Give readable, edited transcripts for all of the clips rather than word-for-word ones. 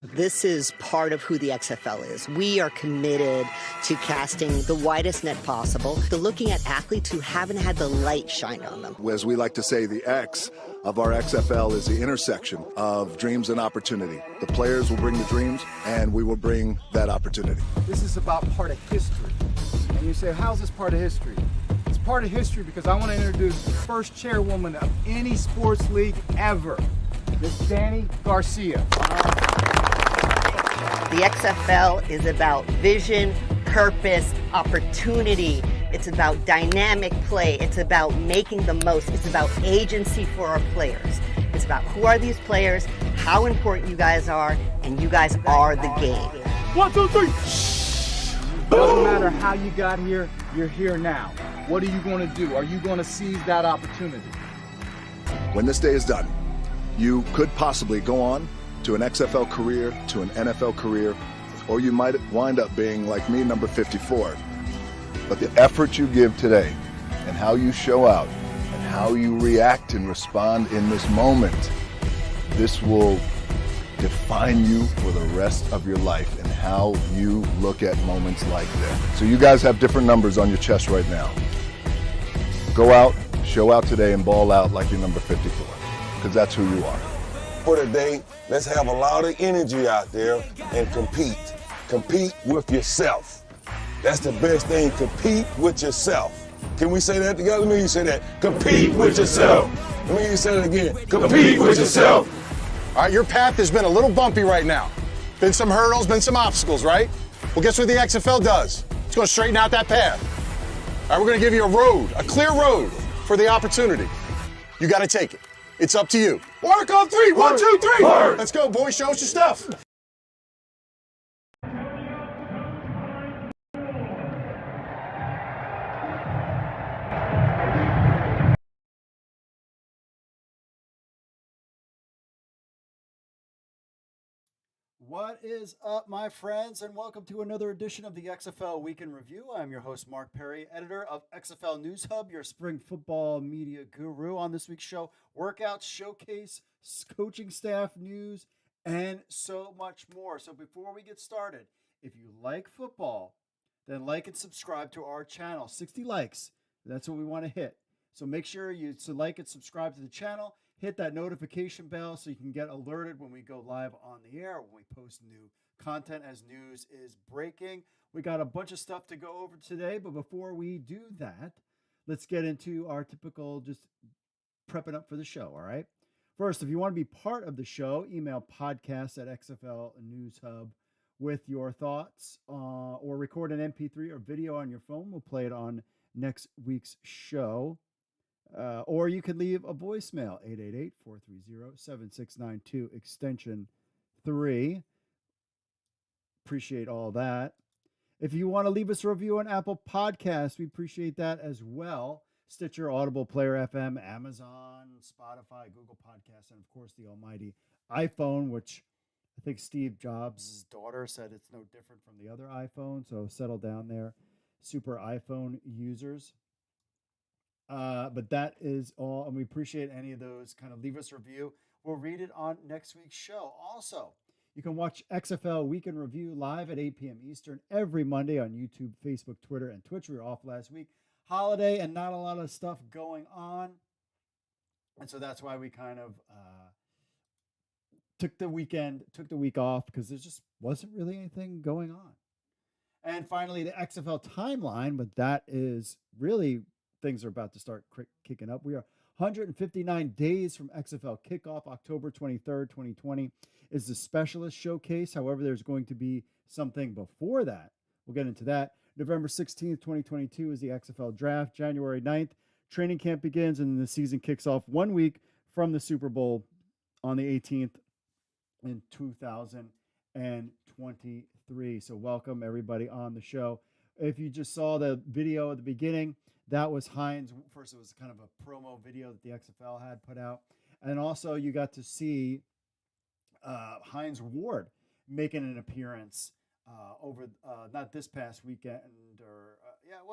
This is part of who the XFL is. We are committed to casting the widest net possible, to looking at athletes who haven't had the light shined on them. As we like to say, the X of our XFL is the intersection of dreams and opportunity. The players will bring the dreams, and we will bring that opportunity. This is about part of history. And you say, how's this part of history? It's part of history because I want to introduce the first chairwoman of any sports league ever, Miss Danny Garcia. The XFL is about vision, purpose, opportunity. It's about dynamic play. It's about making the most. It's about agency for our players. It's about who are these players, how important you guys are, and you guys are the game. 1, 2, 3. Doesn't matter how you got here, you're here now. What are you going to do? Are you going to seize that opportunity? When this day is done, you could possibly go on to an XFL career, to an NFL career, or you might wind up being, like me, number 54. But the effort you give today and how you show out and how you react and respond in this moment, this will define you for the rest of your life and how you look at moments like that. So you guys have different numbers on your chest right now. Go out, show out today, and ball out like you're number 54, because that's who you are. For today, let's have a lot of energy out there and compete. Compete with yourself. That's the best thing, compete with yourself. Can we say that together? Let me hear you say that. Compete with yourself. Let me hear you say that again. Compete with yourself. All right, your path has been a little bumpy right now. Been some hurdles, been some obstacles, right? Well, guess what the XFL does? It's going to straighten out that path. All right, we're going to give you a road, a clear road for the opportunity. You got to take it. It's up to you. Work on 3. 1, 2, 3. Let's go, boys. Show us your stuff. What is up, my friends, and welcome to another edition of the XFL Week in Review. I'm your host, Mark Perry, editor of XFL News Hub, your spring football media guru. On this week's show, workouts, showcase, coaching staff news, and so much more. So before we get started, if you like football, then like and subscribe to our channel. 60 likes, that's what we want to hit. So make sure you like and subscribe to the channel. Hit that notification bell so you can get alerted when we go live on the air, when we post new content as news is breaking. We got a bunch of stuff to go over today, but before we do that, let's get into our typical just prepping up for the show, all right? First, if you want to be part of the show, email podcast@XFL News Hub with your thoughts or record an MP3 or video on your phone. We'll play it on next week's show. Or you can leave a voicemail, 888-430-7692, extension 3. Appreciate all that. If you want to leave us a review on Apple Podcasts, we appreciate that as well. Stitcher, Audible, Player FM, Amazon, Spotify, Google Podcasts, and of course the almighty iPhone, which I think Steve Jobs' daughter said it's no different from the other iPhone, so settle down there, super iPhone users. But that is all, and we appreciate any of those. Kind of leave us a review. We'll read it on next week's show. Also, you can watch XFL Week in Review live at 8 p.m. Eastern every Monday on YouTube, Facebook, Twitter, and Twitch. We were off last week. Holiday and not a lot of stuff going on. And so that's why we kind of took the week off because there just wasn't really anything going on. And finally, the XFL timeline, but that is really... things are about to start kicking up. We are 159 days from XFL kickoff. October 23rd, 2020 is the specialist showcase. However, there's going to be something before that. We'll get into that. November 16th, 2022 is the XFL draft. January 9th, training camp begins, and then the season kicks off 1 week from the Super Bowl on the 18th in 2023. So welcome everybody on the show. If you just saw the video at the beginning, that was Hines. First, it was kind of a promo video that the XFL had put out. And also you got to see Hines Ward making an appearance over, not this past weekend, or it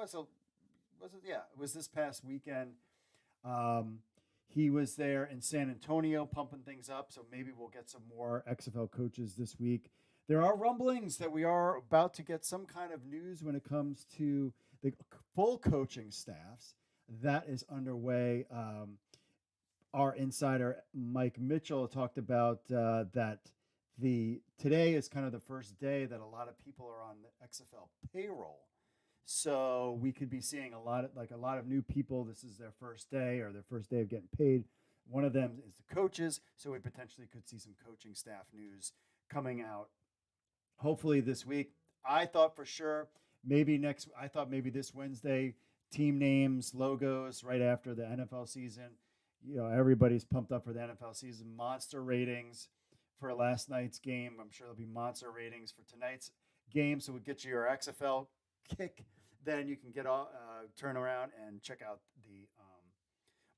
was this past weekend. He was there in San Antonio pumping things up, so maybe we'll get some more XFL coaches this week. There are rumblings that we are about to get some kind of news when it comes to the full coaching staffs. That is underway. Our insider, Mike Mitchell, talked about that today is kind of the first day that a lot of people are on the XFL payroll. So we could be seeing a lot of new people. This is their first day or their first day of getting paid. One of them is the coaches. So we potentially could see some coaching staff news coming out hopefully this week. I thought maybe this Wednesday, team names, logos right after the NFL season. Everybody's pumped up for the NFL season. Monster ratings for last night's game. I'm sure there'll be monster ratings for tonight's game. So we'll get you your XFL kick. Then you can turn around and check out the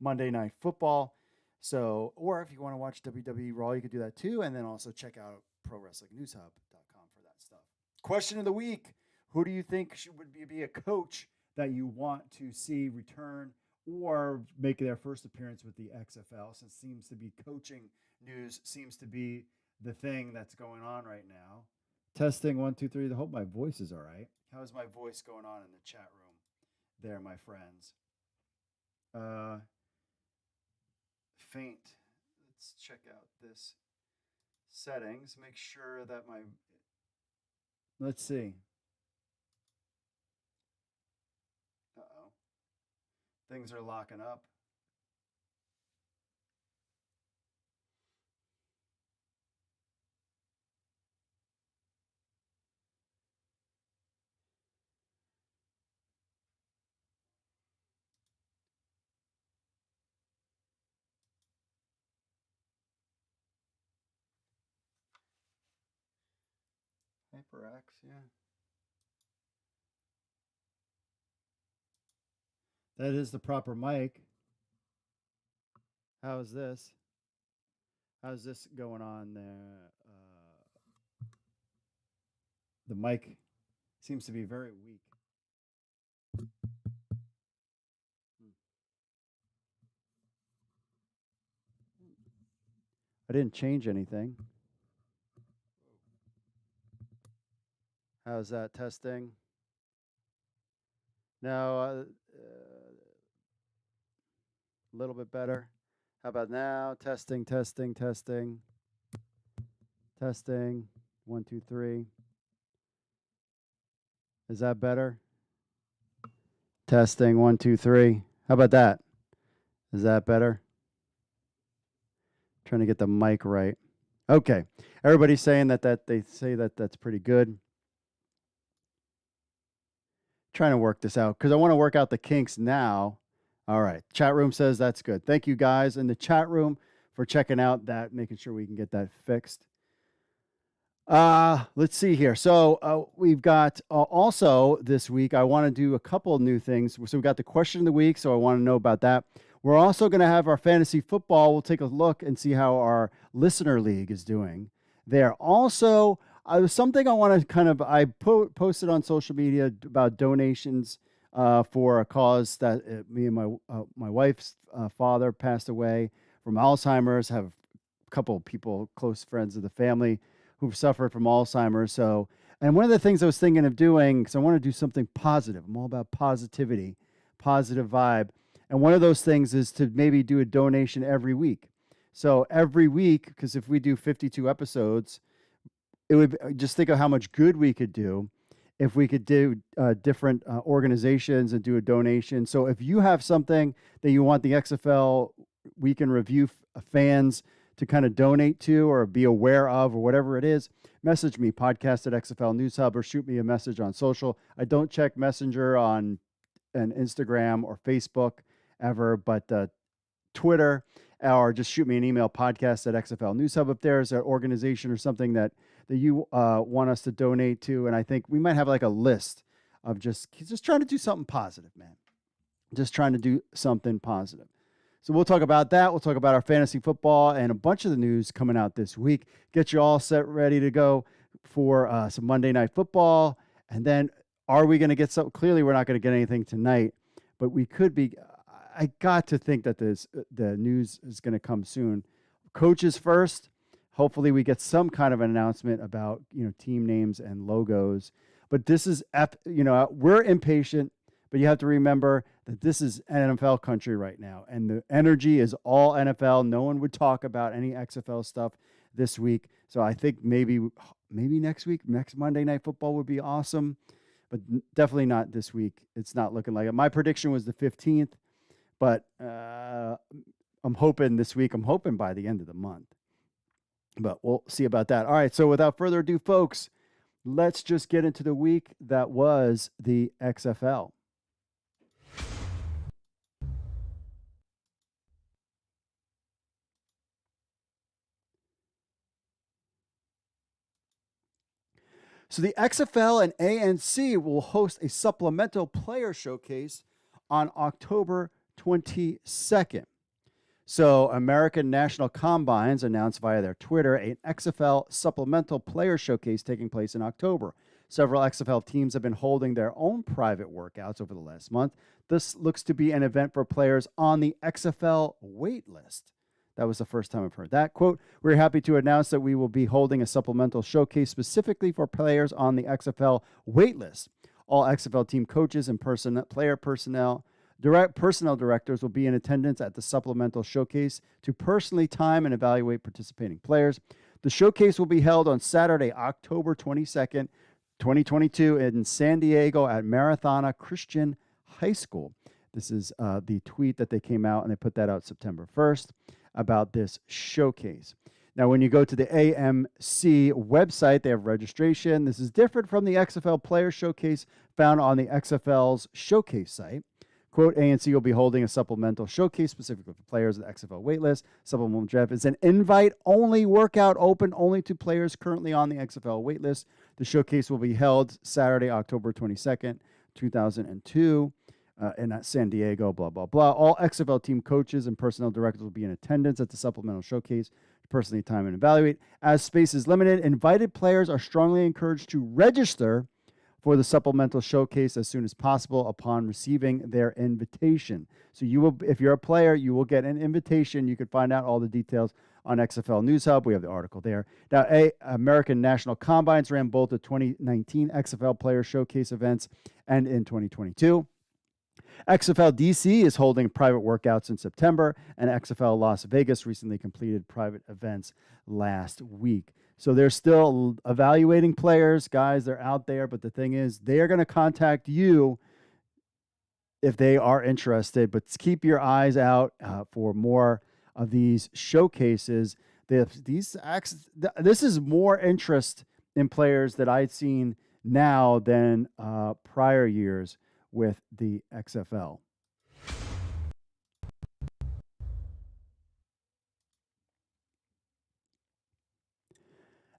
Monday Night Football. So, or if you want to watch WWE Raw, you could do that too. And then also check out ProWrestlingNewsHub.com for that stuff. Question of the week. Who do you think would be a coach that you want to see return or make their first appearance with the XFL? Since seems to be coaching news seems to be the thing that's going on right now. Testing 1, 2, 3. I hope my voice is all right. How is my voice going on in the chat room there, my friends? Faint. Let's check out this settings. Make sure that let's see. Uh-oh. Things are locking up. HyperX, yeah. That is the proper mic. How is this? How's this going on there? The mic seems to be very weak. I didn't change anything. How's that testing? Now, a little bit better. How about now? Testing. 1, 2, 3. Is that better? Testing 1, 2, 3. How about that? Is that better? Trying to get the mic right. Okay. Everybody's saying that they say that that's pretty good. Trying to work this out because I want to work out the kinks now. All right. Chat room says that's good. Thank you guys in the chat room for checking out that, making sure we can get that fixed. Let's see here. So we've got also this week, I want to do a couple of new things. So we've got the question of the week. So I want to know about that. We're also going to have our fantasy football. We'll take a look and see how our listener league is doing there. Also, something I want to I posted on social media about donations for a cause that me and my wife's father passed away from Alzheimer's. Have a couple of people, close friends of the family, who've suffered from Alzheimer's. So, and one of the things I was thinking of doing, because I want to do something positive. I'm all about positivity, positive vibe. And one of those things is to maybe do a donation every week. So every week, because if we do 52 episodes, it would just think of how much good we could do if we could do different organizations and do a donation. So if you have something that you want the XFL Week in Review fans to kind of donate to or be aware of or whatever it is, message me, podcast at XFL News Hub, or shoot me a message on social. I don't check Messenger on Instagram or Facebook ever, but Twitter, or just shoot me an email, podcast at XFL News Hub. If there's an organization or something that you want us to donate to, and I think we might have like a list of just trying to do something positive, man. Just trying to do something positive. So we'll talk about that. We'll talk about our fantasy football and a bunch of the news coming out this week. Get you all set, ready to go for some Monday Night Football. And then are we going to get some? Clearly, we're not going to get anything tonight, but we could be. I got to think that the news is going to come soon. Coaches first. Hopefully we get some kind of an announcement about, team names and logos. But this is, we're impatient, but you have to remember that this is NFL country right now. And the energy is all NFL. No one would talk about any XFL stuff this week. So I think maybe next week, next Monday Night Football would be awesome, but definitely not this week. It's not looking like it. My prediction was the 15th, but I'm hoping this week. I'm hoping by the end of the month. But we'll see about that. All right, so without further ado, folks, let's just get into the week that was the XFL. So the XFL and ANC will host a supplemental player showcase on October 22nd. So American National Combines announced via their Twitter an XFL supplemental player showcase taking place in October. Several XFL teams have been holding their own private workouts over the last month. This looks to be an event for players on the XFL wait list. That was the first time I've heard that. Quote, we're happy to announce that we will be holding a supplemental showcase specifically for players on the XFL wait list. All XFL team coaches and personnel directors will be in attendance at the supplemental showcase to personally time and evaluate participating players. The showcase will be held on Saturday, October 22nd, 2022 in San Diego at Marathona Christian High School. This is the tweet that they came out, and they put that out September 1st about this showcase. Now, when you go to the AMC website, they have registration. This is different from the XFL Player Showcase found on the XFL's showcase site. Quote, ANC will be holding a supplemental showcase specifically for players of the XFL waitlist. Supplemental draft is an invite-only workout open only to players currently on the XFL waitlist. The showcase will be held Saturday, October 22nd, 2002 in San Diego, blah, blah, blah. All XFL team coaches and personnel directors will be in attendance at the supplemental showcase to personally time and evaluate. As space is limited, invited players are strongly encouraged to register for the supplemental showcase as soon as possible upon receiving their invitation. So you will, if you're a player, you will get an invitation. You can find out all the details on XFL News Hub. We have the article there. Now, American National Combines ran both the 2019 XFL Player Showcase events and in 2022. XFL DC is holding private workouts in September, and XFL Las Vegas recently completed private events last week. So they're still evaluating players, guys. They're out there, but the thing is, they are going to contact you if they are interested. But keep your eyes out for more of these showcases. This is more interest in players that I've seen now than prior years with the XFL.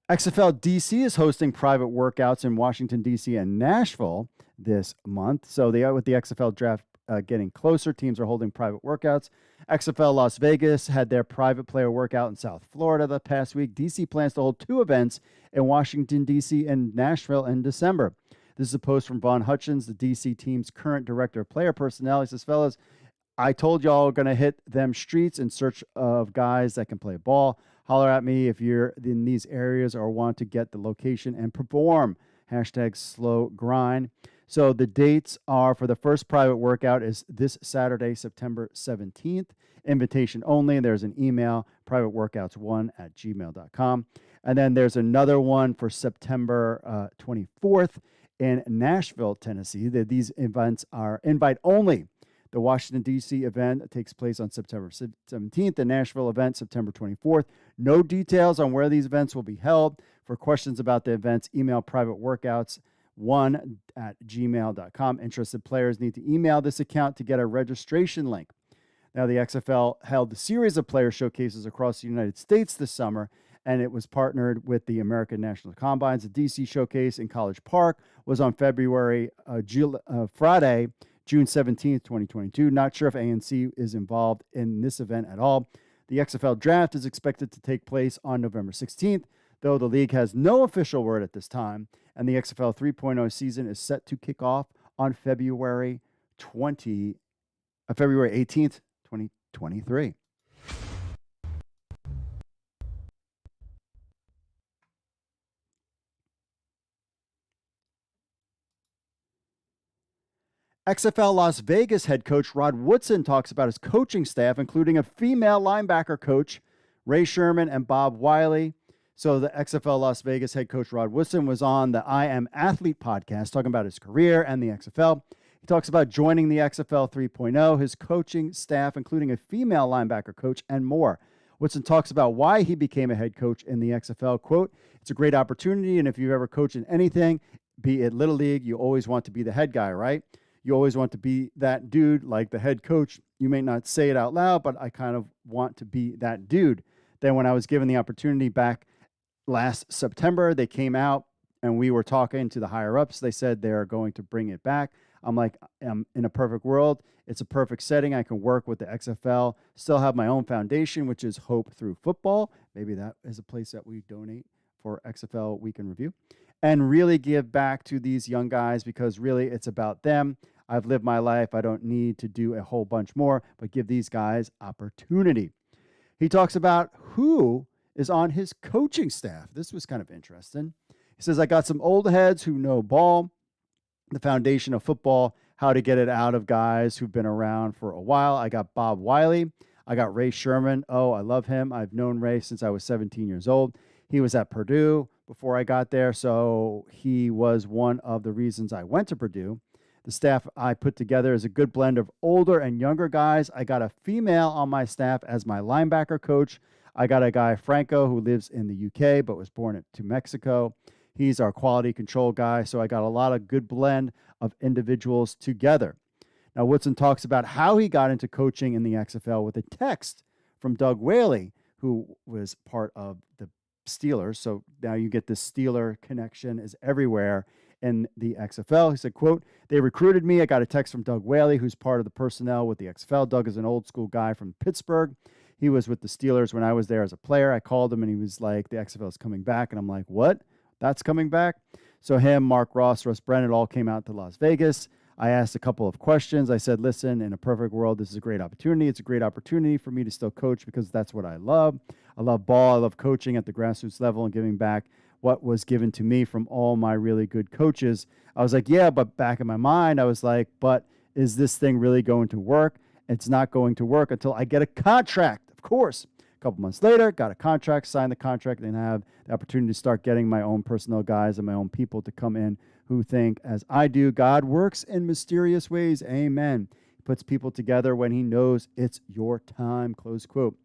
XFL DC is hosting private workouts in Washington, D.C. and Nashville this month. So with the XFL draft getting closer, teams are holding private workouts. XFL Las Vegas had their private player workout in South Florida the past week. DC plans to hold 2 events in Washington, D.C. and Nashville in December. This is a post from Vaughn Hutchins, the DC team's current director of player personnel. He says, fellas, I told y'all we're going to hit them streets in search of guys that can play ball. Holler at me if you're in these areas or want to get the location and perform. #SlowGrind. So the dates are for the first private workout is this Saturday, September 17th. Invitation only. There's an email, privateworkouts1@gmail.com. And then there's another one for September 24th in Nashville, Tennessee. These events are invite only. The Washington, D.C. event takes place on September 17th. The Nashville event, September 24th. No details on where these events will be held. For questions about the events, email privateworkouts1@gmail.com. Interested players need to email this account to get a registration link. Now, the XFL held a series of player showcases across the United States this summer, and it was partnered with the American National Combines. The D.C. showcase in College Park was on Friday, June 17th, 2022. Not sure if ANC is involved in this event at all. The XFL draft is expected to take place on November 16th, though the league has no official word at this time, and the XFL 3.0 season is set to kick off on February February 18th, 2023. XFL Las Vegas head coach Rod Woodson talks about his coaching staff, including a female linebacker coach, Ray Sherman and Bob Wiley. So the XFL Las Vegas head coach Rod Woodson was on the I Am Athlete podcast talking about his career and the XFL. He talks about joining the XFL 3.0, his coaching staff, including a female linebacker coach, and more. Woodson talks about why he became a head coach in the XFL. Quote, "It's a great opportunity, and if you've ever coached in anything, be it Little League, you always want to be the head guy, right? You always want to be that dude, like the head coach. You may not say it out loud, but I kind of want to be that dude." Then when I was given the opportunity back last September, they came out and we were talking to the higher ups. They said they're going to bring it back. I'm like, I'm in a perfect world. It's a perfect setting. I can work with the XFL, still have my own foundation, which is Hope Through Football. Maybe that is a place that we donate for XFL Week in Review, and really give back to these young guys, because really it's about them. I've lived my life. I don't need to do a whole bunch more, but give these guys opportunity. He talks about who is on his coaching staff. This was kind of interesting. He says, "I got some old heads who know ball, the foundation of football, how to get it out of guys who've been around for a while. I got Bob Wiley. I got Ray Sherman. Oh, I love him. I've known Ray since I was 17 years old. He was at Purdue before I got there, so he was one of the reasons I went to Purdue. The staff I put together is a good blend of older and younger guys. I got a female on my staff as my linebacker coach. I got a guy, Franco, who lives in the UK but was born to Mexico. He's our quality control guy. So I got a lot of good blend of individuals together." Now, Woodson talks about how he got into coaching in the XFL with a text from Doug Whaley, who was part of the Steelers. So now you get the Steeler connection is everywhere in the XFL. He said, quote, "They recruited me. I got a text from Doug Whaley, who's part of the personnel with the XFL. Doug is an old school guy from Pittsburgh. He was with the Steelers when I was there as a player. I called him and he was like, the XFL is coming back." And I'm like, "What? That's coming back?" So him, Mark Ross, Russ Brennan all came out to Las Vegas. I asked a couple of questions. I said, "Listen, in a perfect world, this is a great opportunity. It's a great opportunity for me to still coach because that's what I love. I love ball. I love coaching at the grassroots level and giving back what was given to me from all my really good coaches." I was like, "Yeah," but back in my mind, I was like, "But is this thing really going to work?" It's not going to work until I get a contract, of course. A couple months later, got a contract, signed the contract, and have the opportunity to start getting my own personnel guys and my own people to come in who think as I do. God works in mysterious ways. Amen. He puts people together when he knows it's your time, close quote.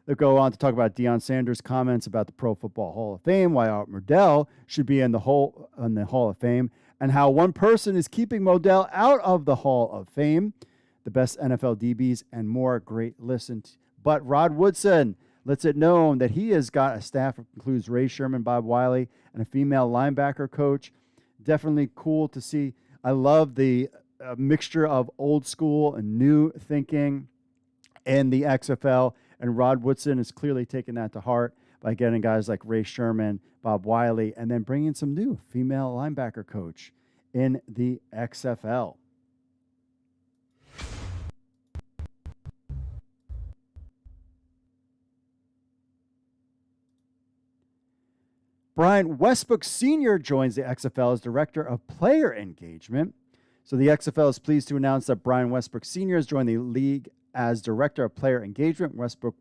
They'll go on to talk about Deion Sanders' comments about the Pro Football Hall of Fame, why Art Modell should be in the Hall of Fame, and how one person is keeping Modell out of the Hall of Fame, the best NFL DBs, and more. Great listen. But Rod Woodson lets it known that he has got a staff that includes Ray Sherman, Bob Wiley, and a female linebacker coach. Definitely cool to see. I love the mixture of old school and new thinking in the XFL. And Rod Woodson is clearly taking that to heart by getting guys like Ray Sherman, Bob Wiley, and then bringing some new female linebacker coach in the XFL. Brian Westbrook Sr. joins the XFL as Director of Player Engagement. So the XFL is pleased to announce that Brian Westbrook Sr. has joined the league as Director of Player Engagement. Westbrook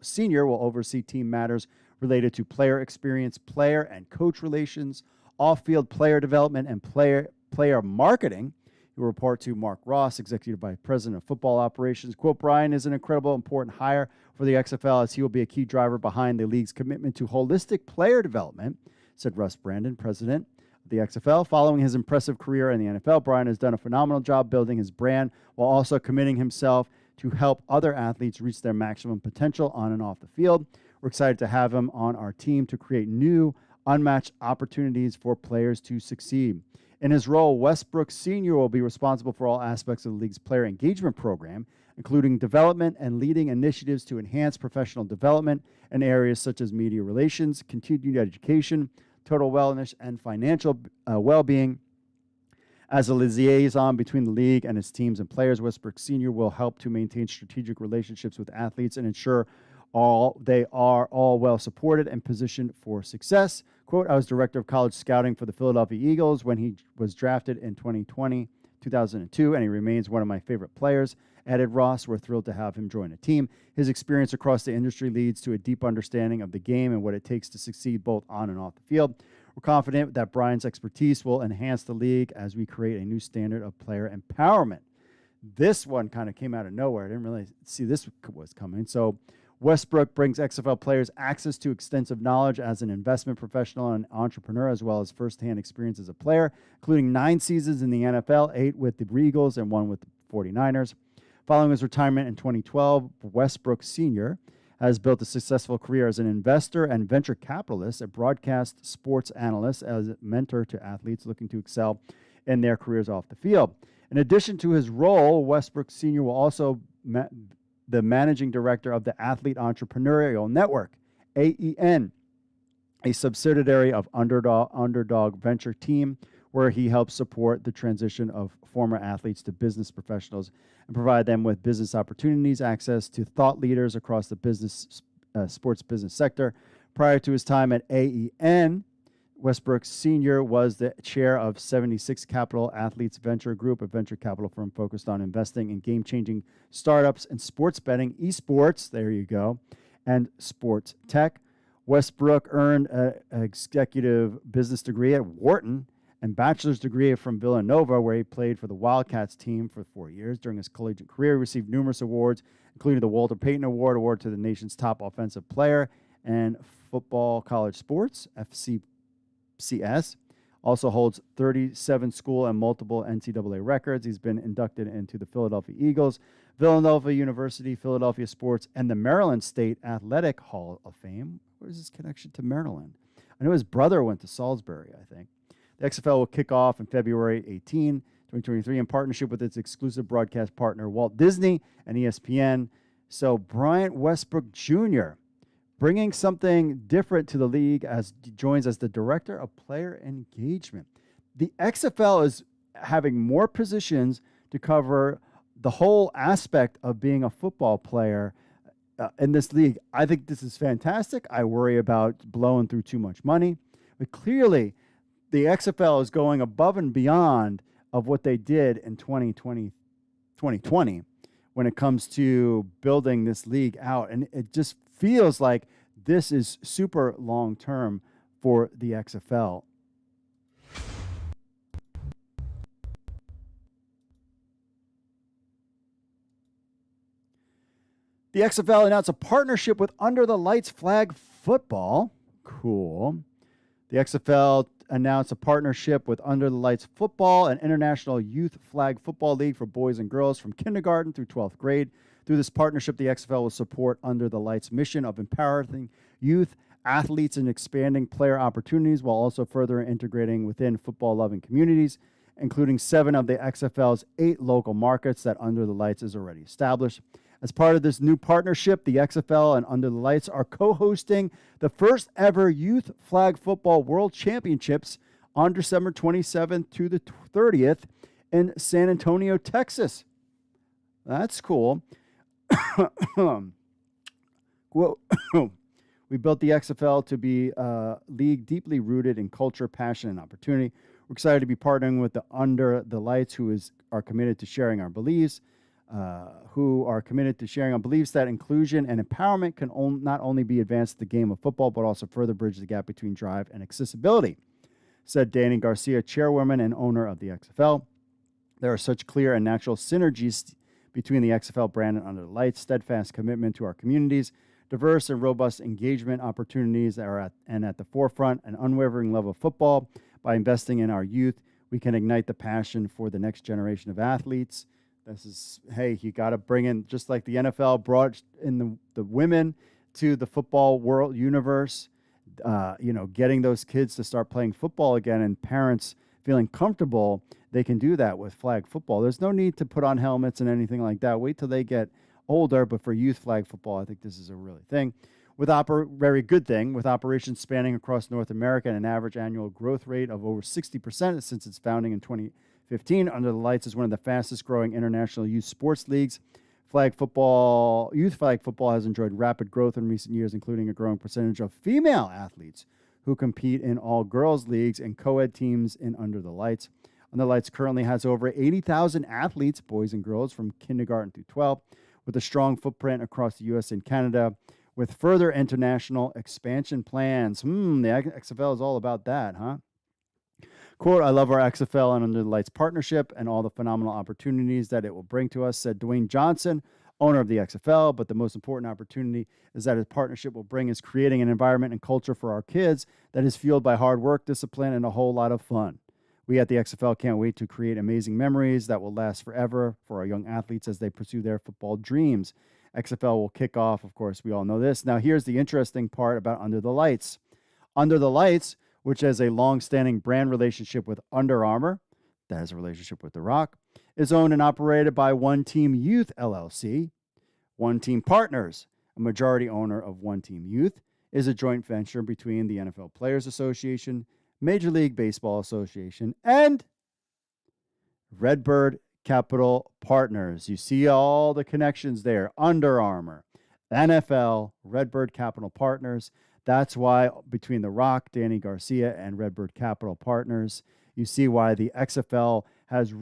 Sr. will oversee team matters related to player experience, player and coach relations, off-field player development, and player marketing. He will report to Mark Ross, Executive Vice President of Football Operations. Quote, "Brian is an incredible, important hire for the XFL as he will be a key driver behind the league's commitment to holistic player development," said Russ Brandon, President of the XFL. Following his impressive career in the NFL, Brian has done a phenomenal job building his brand while also committing himself to help other athletes reach their maximum potential on and off the field. We're excited to have him on our team to create new, unmatched opportunities for players to succeed. In his role, Westbrook Sr. will be responsible for all aspects of the league's player engagement program, including development and leading initiatives to enhance professional development in areas such as media relations, continued education, total wellness, and financial well-being. As a liaison between the league and its teams and players, Westbrook Sr. will help to maintain strategic relationships with athletes and ensure they are all well supported and positioned for success. Quote, I was director of college scouting for the Philadelphia Eagles when he was drafted in 2002, and he remains one of my favorite players. Added Ross, we're thrilled to have him join the team. His experience across the industry leads to a deep understanding of the game and what it takes to succeed both on and off the field. We're confident that Brian's expertise will enhance the league as we create a new standard of player empowerment. This one kind of came out of nowhere. I didn't really see this was coming. So Westbrook brings XFL players access to extensive knowledge as an investment professional and entrepreneur, as well as firsthand experience as a player, including 9 seasons in the NFL, 8 with the Eagles and 1 with the 49ers. Following his retirement in 2012, Westbrook Sr. has built a successful career as an investor and venture capitalist, a broadcast sports analyst, as a mentor to athletes looking to excel in their careers off the field. In addition to his role, Westbrook Sr. will also the managing director of the Athlete Entrepreneurial Network, AEN, a subsidiary of Underdog Venture Team, where he helps support the transition of former athletes to business professionals and provide them with business opportunities, access to thought leaders across the sports business sector. Prior to his time at AEN, Westbrook Sr. was the chair of 76 Capital Athletes Venture Group, a venture capital firm focused on investing in game-changing startups and sports betting, esports, there you go, and sports tech. Westbrook earned an executive business degree at Wharton and bachelor's degree from Villanova, where he played for the Wildcats team for 4 years. During his collegiate career, he received numerous awards, including the Walter Payton award to the nation's top offensive player, and football college sports, FCS. Also holds 37 school and multiple NCAA records. He's been inducted into the Philadelphia Eagles, Villanova University, Philadelphia Sports, and the Maryland State Athletic Hall of Fame. What is his connection to Maryland? I know his brother went to Salisbury, I think. The XFL will kick off in February 18, 2023, in partnership with its exclusive broadcast partner, Walt Disney and ESPN. So Bryant Westbrook Jr., bringing something different to the league as he joins as the director of player engagement. The XFL is having more positions to cover the whole aspect of being a football player in this league. I think this is fantastic. I worry about blowing through too much money. But clearly, the XFL is going above and beyond of what they did in 2020 when it comes to building this league out. And it just feels like this is super long-term for the XFL. The XFL announced a partnership with Under the Lights Flag Football. Cool. The XFL announced a partnership with Under the Lights Football, an international youth flag football league for boys and girls from kindergarten through 12th grade. Through this partnership, the XFL will support Under the Lights' mission of empowering youth athletes and expanding player opportunities while also further integrating within football-loving communities, including 7 of the XFL's 8 local markets that Under the Lights is already established. As part of this new partnership, the XFL and Under the Lights are co-hosting the first ever Youth Flag Football World Championships on December 27th to the 30th in San Antonio, Texas. That's cool. We built the XFL to be a league deeply rooted in culture, passion, and opportunity. We're excited to be partnering with the Under the Lights, who are committed to sharing our beliefs, that inclusion and empowerment can not only be advanced in the game of football, but also further bridge the gap between drive and accessibility, said Danny Garcia, chairwoman and owner of the XFL. There are such clear and natural synergies between the XFL brand and Under the Lights, steadfast commitment to our communities, diverse and robust engagement opportunities that are at the forefront, an unwavering love of football. By investing in our youth, we can ignite the passion for the next generation of athletes. This is, hey, you got to bring in, just like the NFL brought in the women to the football world universe, getting those kids to start playing football again and parents feeling comfortable, they can do that with flag football. There's no need to put on helmets and anything like that. Wait till they get older, but for youth flag football, I think this is a really thing. Very good thing, with operations spanning across North America and an average annual growth rate of over 60% since its founding in 15. Under the Lights is one of the fastest growing international youth sports leagues. Youth flag football has enjoyed rapid growth in recent years, including a growing percentage of female athletes who compete in all girls leagues and co-ed teams in Under the Lights. Under the Lights currently has over 80,000 athletes, boys and girls, from kindergarten through 12, with a strong footprint across the U.S. and Canada, with further international expansion plans. The XFL is all about that, huh? Quote, "I love our XFL and Under the Lights partnership and all the phenomenal opportunities that it will bring to us," said Dwayne Johnson, owner of the XFL. "But the most important opportunity is that his partnership will bring is creating an environment and culture for our kids that is fueled by hard work, discipline, and a whole lot of fun. We at the XFL can't wait to create amazing memories that will last forever for our young athletes as they pursue their football dreams. XFL will kick off, of course, we all know this." Now, here's the interesting part about Under the Lights. Under the Lights, which has a long-standing brand relationship with Under Armour, that has a relationship with The Rock, is owned and operated by One Team Youth, LLC. One Team Partners, a majority owner of One Team Youth, is a joint venture between the NFL Players Association, Major League Baseball Association, and Redbird Capital Partners. You see all the connections there. Under Armour, NFL, Redbird Capital Partners. That's why between The Rock, Danny Garcia, and Redbird Capital Partners, you see why the XFL has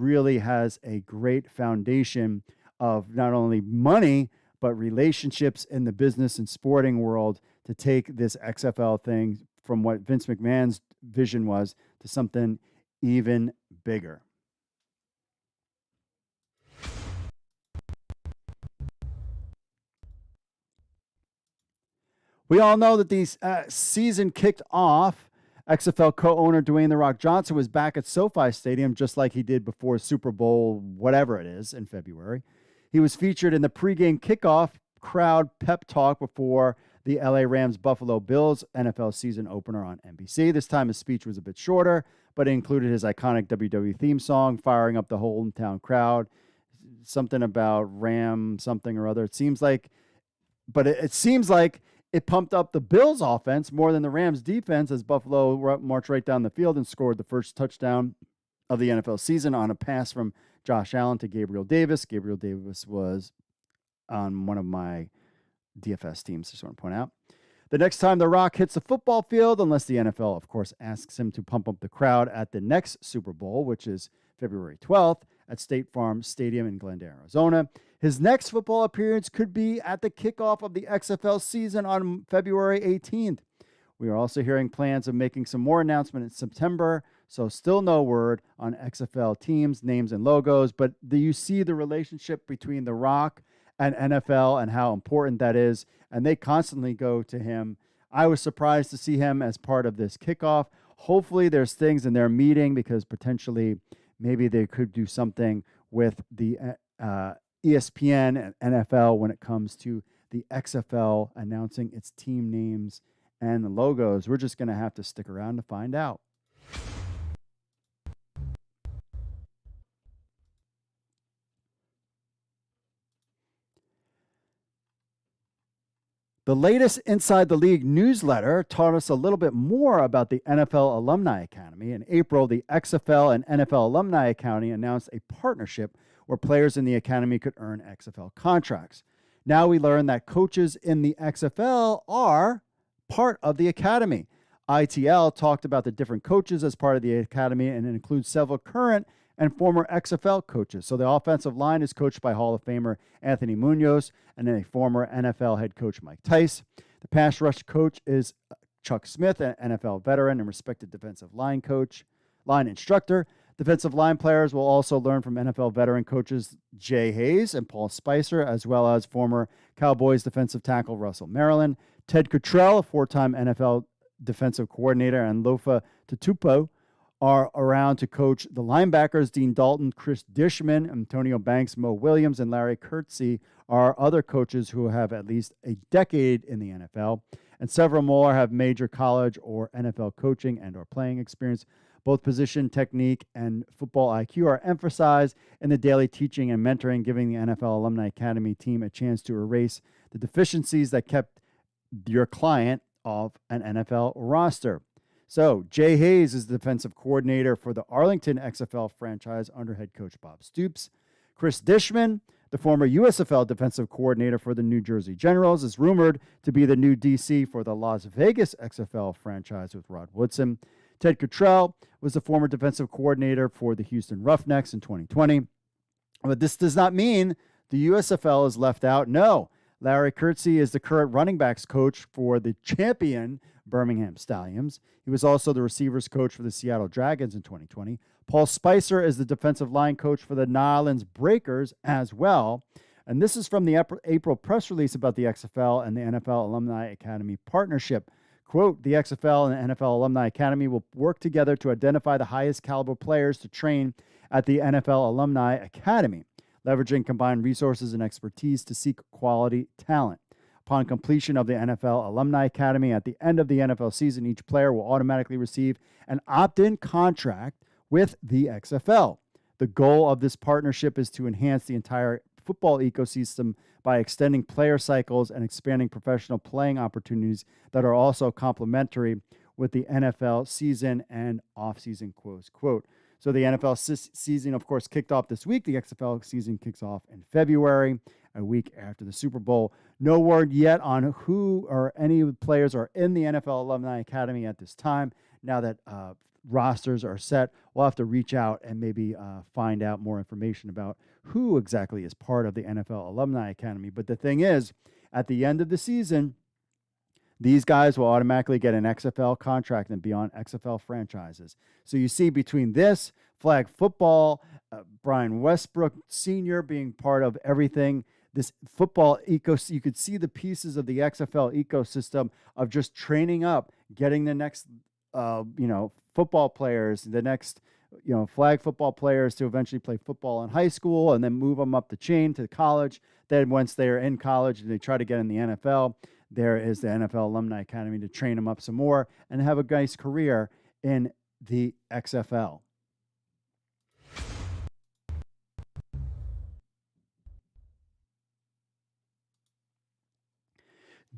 a great foundation of not only money, but relationships in the business and sporting world to take this XFL thing from what Vince McMahon's vision was to something even bigger. We all know that the season kicked off. XFL co-owner Dwayne "The Rock" Johnson was back at SoFi Stadium just like he did before Super Bowl, whatever it is, in February. He was featured in the pregame kickoff crowd pep talk before the LA Rams Buffalo Bills NFL season opener on NBC. This time his speech was a bit shorter, but it included his iconic WWE theme song, firing up the hometown crowd. Something about Ram something or other. It seems like it pumped up the Bills' offense more than the Rams' defense as Buffalo marched right down the field and scored the first touchdown of the NFL season on a pass from Josh Allen to Gabriel Davis. Gabriel Davis was on one of my DFS teams, I just want to point out. The next time The Rock hits the football field, unless the NFL, of course, asks him to pump up the crowd at the next Super Bowl, which is February 12th at State Farm Stadium in Glendale, Arizona. His next football appearance could be at the kickoff of the XFL season on February 18th. We are also hearing plans of making some more announcements in September, so still no word on XFL teams, names, and logos, but do you see the relationship between The Rock and NFL and how important that is? And they constantly go to him. I was surprised to see him as part of this kickoff. Hopefully there's things in their meeting because potentially maybe they could do something with the ESPN and NFL when it comes to the XFL announcing its team names and the logos. We're just going to have to stick around to find out. The latest Inside the League newsletter taught us a little bit more about the NFL Alumni Academy. In April, the XFL and NFL Alumni Academy announced a partnership where players in the academy could earn XFL contracts. Now we learn that coaches in the XFL are part of the academy. ITL talked about the different coaches as part of the academy, and it includes several current and former XFL coaches. So the offensive line is coached by Hall of Famer Anthony Munoz and then a former NFL head coach Mike Tice. The pass rush coach is Chuck Smith, an NFL veteran and respected defensive line instructor. Defensive line players will also learn from NFL veteran coaches Jay Hayes and Paul Spicer, as well as former Cowboys defensive tackle Russell Maryland. Ted Cottrell, a four-time NFL defensive coordinator, and Lofa Tatupo are around to coach the linebackers. Dean Dalton, Chris Dishman, Antonio Banks, Mo Williams, and Larry Kurtze are other coaches who have at least a decade in the NFL, and several more have major college or NFL coaching and or playing experience. Both position technique and football IQ are emphasized in the daily teaching and mentoring, giving the NFL Alumni Academy team a chance to erase the deficiencies that kept your client off an NFL roster. So Jay Hayes is the defensive coordinator for the Arlington XFL franchise under head coach Bob Stoops. Chris Dishman, the former USFL defensive coordinator for the New Jersey Generals, is rumored to be the new DC for the Las Vegas XFL franchise with Rod Woodson. Ted Cottrell was the former defensive coordinator for the Houston Roughnecks in 2020. But this does not mean the USFL is left out. No. Larry Kurtze is the current running backs coach for the champion Birmingham Stallions. He was also the receivers coach for the Seattle Dragons in 2020. Paul Spicer is the defensive line coach for the Nolens Breakers as well. And this is from the April press release about the XFL and the NFL Alumni Academy partnership. Quote, the XFL and the NFL Alumni Academy will work together to identify the highest caliber players to train at the NFL Alumni Academy, leveraging combined resources and expertise to seek quality talent. Upon completion of the NFL Alumni Academy at the end of the NFL season, each player will automatically receive an opt-in contract with the XFL. The goal of this partnership is to enhance the entire football ecosystem by extending player cycles and expanding professional playing opportunities that are also complementary with the NFL season and off-season, close quote. So the NFL season, of course, kicked off this week. The XFL season kicks off in February, a week after the Super Bowl. No word yet on who or any of the players are in the NFL Alumni Academy at this time. Now that rosters are set, we'll have to reach out and maybe find out more information about who exactly is part of the NFL Alumni Academy. But the thing is, at the end of the season, these guys will automatically get an XFL contract and be on XFL franchises. So you see between this, flag football, Brian Westbrook Sr. being part of everything, this football ecosystem, you could see the pieces of the XFL ecosystem of just training up, getting the next, football players, the next, flag football players to eventually play football in high school and then move them up the chain to college. Then once they're in college and they try to get in the NFL, there is the NFL Alumni Academy to train them up some more and have a nice career in the XFL.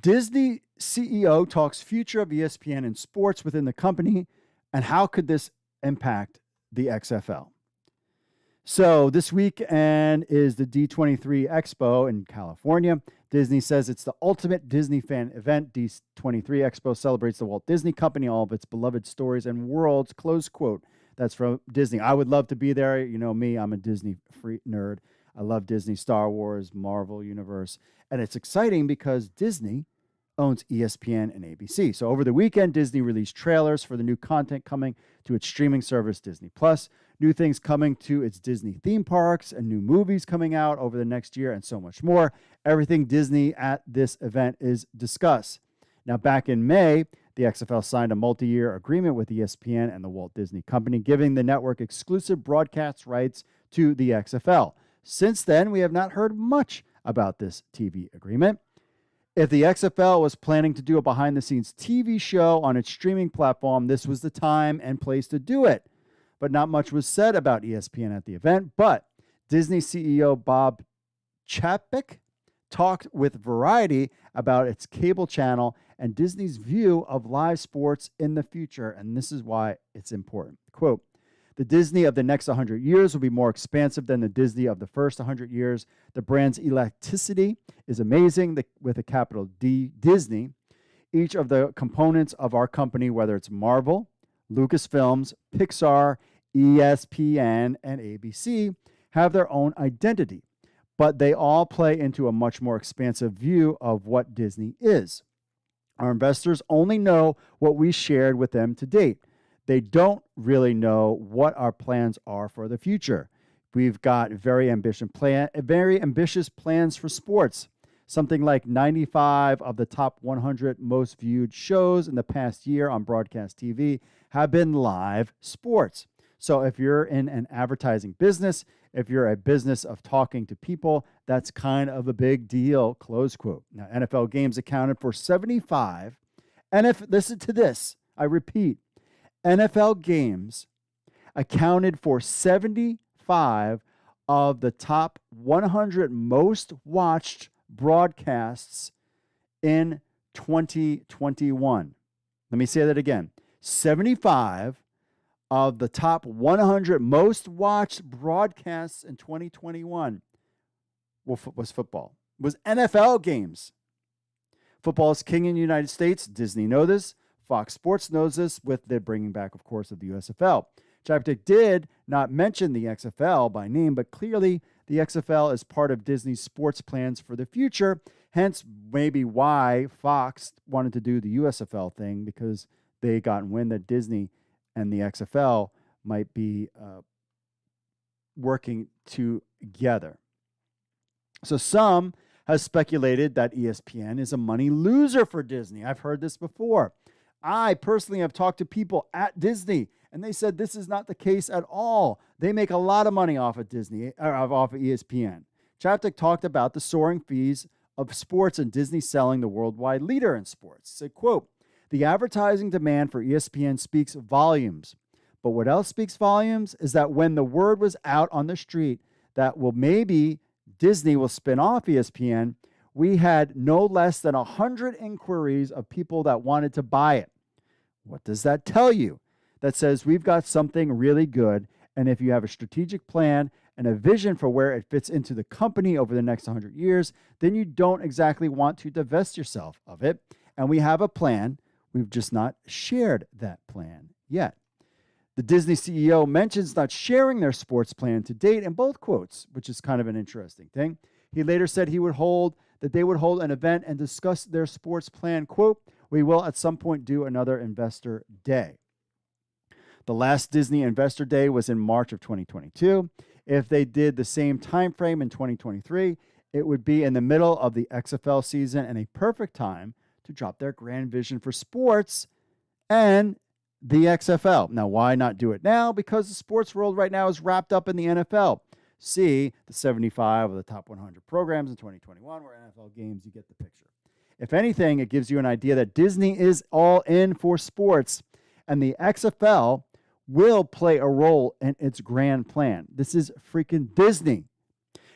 Disney CEO talks future of ESPN and sports within the company, and how could this impact the XFL? So this weekend is the D23 Expo in California. Disney says it's the ultimate Disney fan event. D23 Expo celebrates the Walt Disney Company, all of its beloved stories and worlds, close quote. That's from Disney. I would love to be there. You know me, I'm a Disney free nerd. I love Disney, Star Wars, Marvel Universe. And it's exciting because Disney owns ESPN and ABC. So over the weekend, Disney released trailers for the new content coming to its streaming service, Disney Plus, new things coming to its Disney theme parks, and new movies coming out over the next year, and so much more. Everything Disney at this event is discussed. Now, back in May, the XFL signed a multi-year agreement with ESPN and the Walt Disney Company, giving the network exclusive broadcast rights to the XFL. Since then, we have not heard much about this TV agreement. If the XFL was planning to do a behind-the-scenes TV show on its streaming platform, this was the time and place to do it. But not much was said about ESPN at the event. But Disney CEO Bob Chapek talked with Variety about its cable channel and Disney's view of live sports in the future. And this is why it's important. Quote, the Disney of the next 100 years will be more expansive than the Disney of the first 100 years. The brand's elasticity is amazing with a capital D, Disney. Each of the components of our company, whether it's Marvel, Lucasfilms, Pixar, ESPN, and ABC, have their own identity, but they all play into a much more expansive view of what Disney is. Our investors only know what we shared with them to date. They don't really know what our plans are for the future. We've got very ambitious plans for sports. Something like 95 of the top 100 most viewed shows in the past year on broadcast TV have been live sports. So if you're in an advertising business, if you're a business of talking to people, that's kind of a big deal, close quote. Now, NFL games accounted for 75, and if listen to this, I repeat, NFL games accounted for 75 of the top 100 most watched broadcasts in 2021. Let me say that again. 75 of the top 100 most watched broadcasts in 2021 was football, was NFL games. Football is king in the United States. Disney knows this. Fox Sports knows this with the bringing back, of course, of the USFL. Chapek did not mention the XFL by name, but clearly the XFL is part of Disney's sports plans for the future, hence maybe why Fox wanted to do the USFL thing, because they got wind that Disney and the XFL might be working together. So some has speculated that ESPN is a money loser for Disney. I've heard this before. I personally have talked to people at Disney, and they said this is not the case at all. They make a lot of money off of Disney, or off of ESPN. Chapek talked about the soaring fees of sports and Disney selling the worldwide leader in sports. He said, quote, "The advertising demand for ESPN speaks volumes. But what else speaks volumes is that when the word was out on the street that, well, maybe Disney will spin off ESPN, we had no less than 100 inquiries of people that wanted to buy it. What does that tell you? That says we've got something really good, and if you have a strategic plan and a vision for where it fits into the company over the next 100 years, then you don't exactly want to divest yourself of it. And we have a plan. We've just not shared that plan yet." The Disney CEO mentions not sharing their sports plan to date in both quotes, which is kind of an interesting thing. He later said they would hold an event and discuss their sports plan. Quote, "We will at some point do another investor day." The last Disney investor day was in March of 2022. If they did the same time frame in 2023, it would be in the middle of the XFL season and a perfect time to drop their grand vision for sports and the XFL. Now, why not do it now? Because the sports world right now is wrapped up in the NFL. See the 75 of the top 100 programs in 2021 were NFL games. You get the picture. If anything, it gives you an idea that Disney is all in for sports, and the XFL will play a role in its grand plan. This is freaking Disney.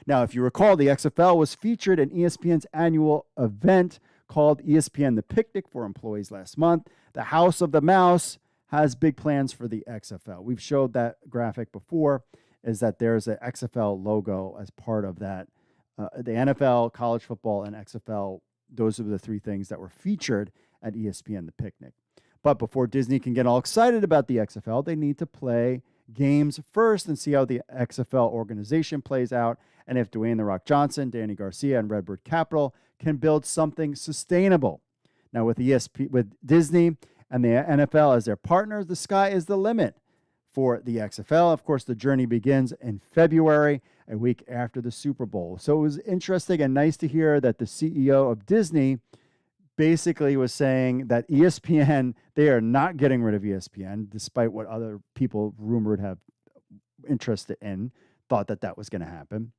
Now, if you recall, the XFL was featured in ESPN's annual event called ESPN The Picnic for employees last month. The House of the Mouse has big plans for the XFL. We've showed that graphic before, is that there's an XFL logo as part of that. The NFL, college football, and XFL, those are the three things that were featured at ESPN The Picnic. But before Disney can get all excited about the XFL, they need to play games first and see how the XFL organization plays out, and if Dwayne "The Rock" Johnson, Danny Garcia, and Redbird Capital can build something sustainable. Now, with Disney and the NFL as their partners, the sky is the limit for the XFL. Of course, the journey begins in February, a week after the Super Bowl. So it was interesting and nice to hear that the CEO of Disney basically was saying that ESPN, they are not getting rid of ESPN, despite what other people rumored have interest in, thought that was going to happen.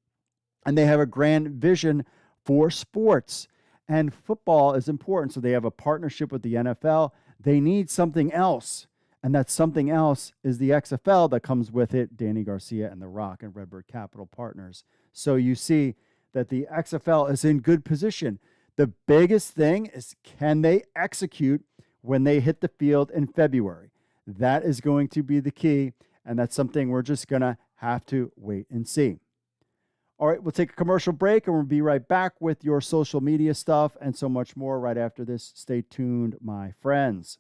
And they have a grand vision for sports. And football is important, so they have a partnership with the NFL. They need something else, and that something else is the XFL that comes with it, Danny Garcia and The Rock and Redbird Capital partners. So you see that the XFL is in good position. The biggest thing is, can they execute when they hit the field in February? That is going to be the key, and that's something we're just going to have to wait and see. All right, we'll take a commercial break, and we'll be right back with your social media stuff and so much more right after this. Stay tuned, my friends.